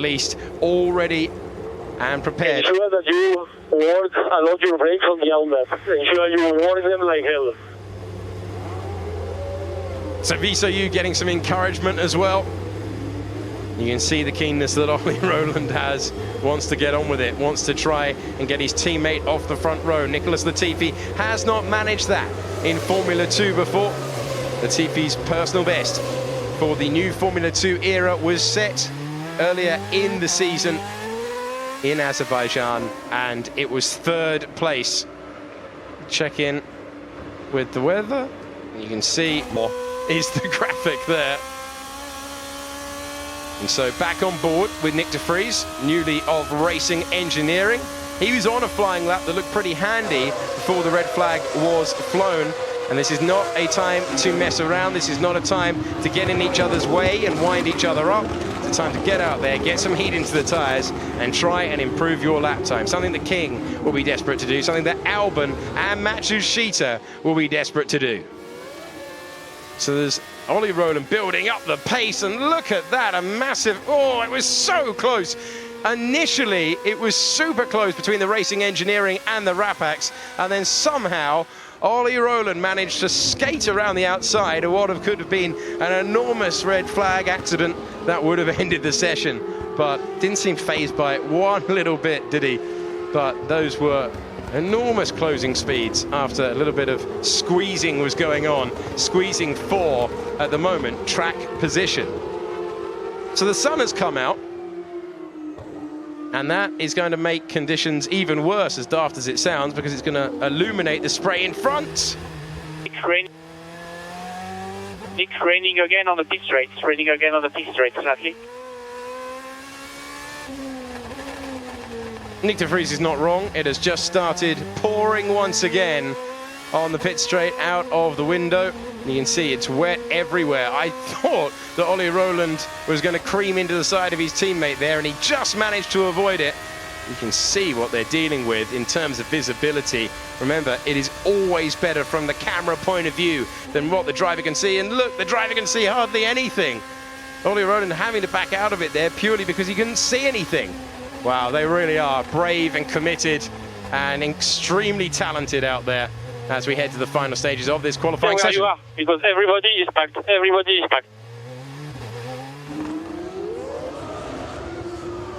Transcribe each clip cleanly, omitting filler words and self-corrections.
least already and prepared. Ensure that you work a lot your brakes on the outlet. Ensure you work them like hell. So VSOU getting some encouragement as well. You can see the keenness that Ollie Rowland has, wants to get on with it, wants to try and get his teammate off the front row. Nicholas Latifi has not managed that in Formula 2 before. Latifi's personal best for the new Formula 2 era was set earlier in the season in Azerbaijan, and it was 3rd place. Check in with the weather, and you can see more is the graphic there. And so back on board with Nick de Vries, newly of Racing Engineering. He was on a flying lap that looked pretty handy before the red flag was flown. And this is not a time to mess around. This is not a time to get in each other's way and wind each other up. It's a time to get out there, get some heat into the tyres and try and improve your lap time. Something that King will be desperate to do, something that Albon and Matsushita will be desperate to do. So there's Ollie Rowland building up the pace, and look at that, a massive, oh, it was so close. Initially, it was super close between the Racing Engineering and the Rapax, and then somehow Ollie Rowland managed to skate around the outside of what could have been an enormous red flag accident that would have ended the session, but didn't seem fazed by it one little bit, did he? But those were enormous closing speeds after a little bit of squeezing was going on. Squeezing for, at the moment, track position. So the sun has come out, and that is going to make conditions even worse, as daft as it sounds, because it's going to illuminate the spray in front. It's raining again on the pit straight. It's raining again on the pit straight, sadly. Nick de Vries is not wrong. It has just started pouring once again on the pit straight out of the window. You can see it's wet everywhere. I thought that Ollie Rowland was going to cream into the side of his teammate there, and he just managed to avoid it. You can see what they're dealing with in terms of visibility. Remember, it is always better from the camera point of view than what the driver can see. And look, the driver can see hardly anything. Ollie Rowland having to back out of it there purely because he couldn't see anything. Wow, they really are brave and committed and extremely talented out there as we head to the final stages of this qualifying session. You are, because everybody is packed. Everybody is packed.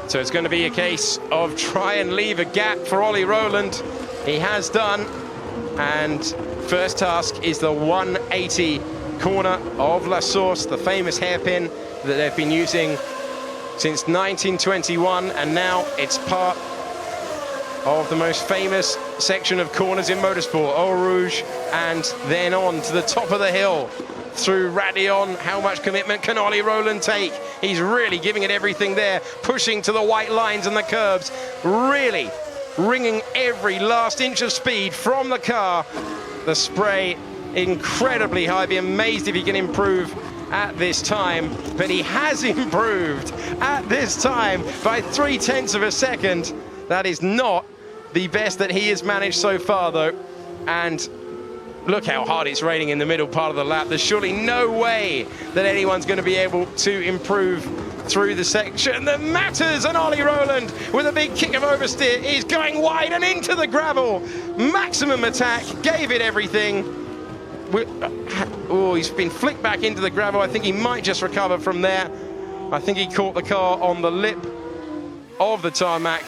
So it's going to be a case of try and leave a gap for Ollie Rowland. He has done, and first task is the 180 corner of La Source, the famous hairpin that they've been using since 1921, and now it's part of the most famous section of corners in motorsport, Eau Rouge, and then on to the top of the hill through Radion. How much commitment can Ollie Rowland take? He's really giving it everything there, pushing to the white lines and the curbs, really wringing every last inch of speed from the car. The spray incredibly high. I'd be amazed if he can improve at this time, but he has improved at this time by 0.3 of a second. That is not the best that he has managed so far, though. And look how hard it's raining in the middle part of the lap. There's surely no way that anyone's going to be able to improve through the section that matters. And Ollie Rowland, with a big kick of oversteer, is going wide and into the gravel. Maximum attack, gave it everything. Oh, he's been flicked back into the gravel. I think he might just recover from there. I think he caught the car on the lip of the tarmac.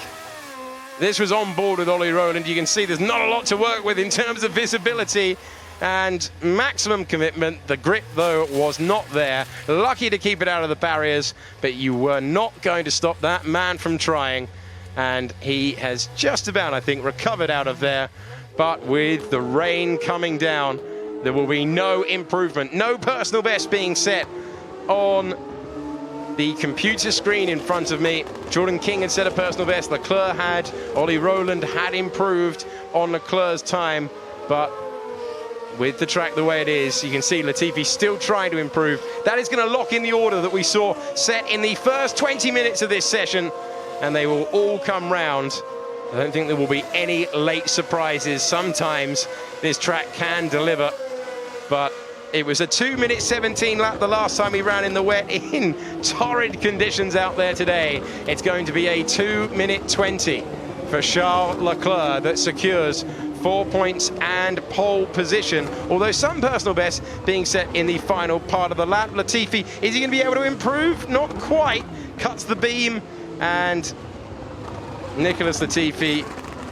This was on board with Ollie Rowland. You can see there's not a lot to work with in terms of visibility and maximum commitment. The grip, though, was not there. Lucky to keep it out of the barriers, but you were not going to stop that man from trying. And he has just about, I think, recovered out of there. But with the rain coming down, there will be no improvement. No personal best being set on the computer screen in front of me. Jordan King had set a personal best. Leclerc had. Ollie Rowland had improved on Leclerc's time. But with the track the way it is, you can see Latifi still trying to improve. That is going to lock in the order that we saw set in the first 20 minutes of this session. And they will all come round. I don't think there will be any late surprises. Sometimes this track can deliver, but It was a 2:17 lap the last time he ran in the wet in torrid conditions out there today. It's going to be a 2:20 for Charles Leclerc that secures 4 points and pole position, although some personal bests being set in the final part of the lap. Latifi, is he going to be able to improve? Not quite. Cuts the beam, and Nicholas Latifi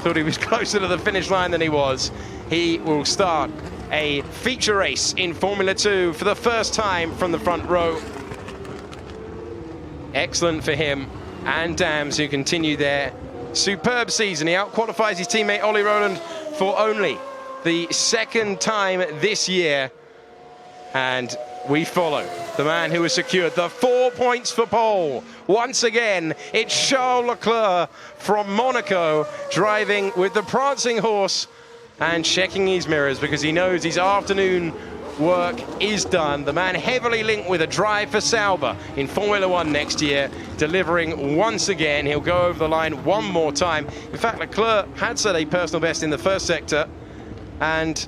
thought he was closer to the finish line than he was. He will start a feature race in Formula 2 for the first time from the front row. Excellent for him and Dams, who continue their superb season. He out-qualifies his teammate Ollie Rowland for only the second time this year. And we follow the man who has secured the 4 points for pole. Once again, it's Charles Leclerc from Monaco, driving with the prancing horse and checking his mirrors because he knows his afternoon work is done. The man heavily linked with a drive for Sauber in Formula 1 next year, delivering once again. He'll go over the line one more time. In fact, Leclerc had set a personal best in the first sector and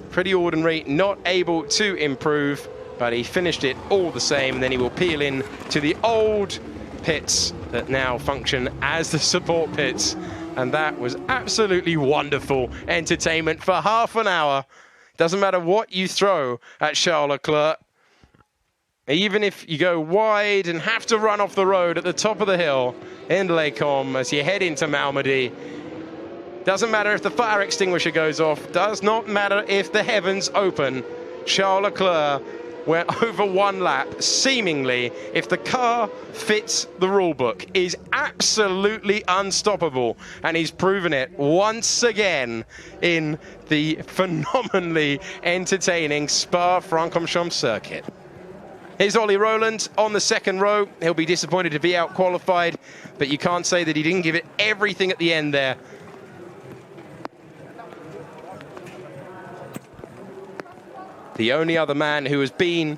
pretty ordinary, not able to improve, but he finished it all the same. And then he will peel in to the old pits that now function as the support pits. And that was absolutely wonderful entertainment for half an hour. Doesn't matter what you throw at Charles Leclerc. Even if you go wide and have to run off the road at the top of the hill in Les Combes as you head into Malmedy. Doesn't matter if the fire extinguisher goes off. Does not matter if the heavens open. Charles Leclerc went over one lap, seemingly, if the car fits the rule book, is absolutely unstoppable. And he's proven it once again in the phenomenally entertaining Spa-Francorchamps circuit. Here's Ollie Rowland on the second row. He'll be disappointed to be out-qualified, but you can't say that he didn't give it everything at the end there. The only other man who has been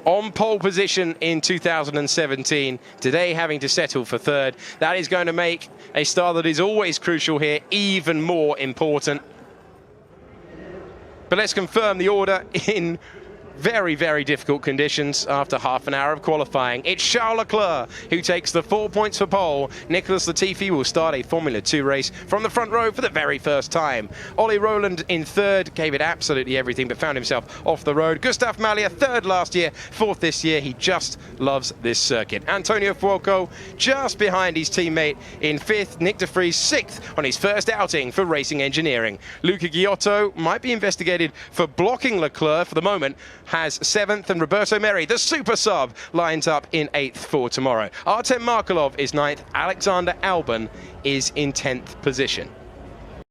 on pole position in 2017, today having to settle for third. That is going to make a start that is always crucial here even more important. But let's confirm the order in very, very difficult conditions after half an hour of qualifying. It's Charles Leclerc who takes the 4 points for pole. Nicholas Latifi will start a Formula 2 race from the front row for the very first time. Ollie Rowland in third, gave it absolutely everything, but found himself off the road. Gustav Mallier, third last year, fourth this year. He just loves this circuit. Antonio Fuoco just behind his teammate in fifth. Nick de Vries, sixth on his first outing for Racing Engineering. Luca Ghiotto might be investigated for blocking Leclerc for the moment, has seventh, and Roberto Merri, the super sub, lines up in eighth for tomorrow. Artem Markelov is ninth. Alexander Albon is in 10th position.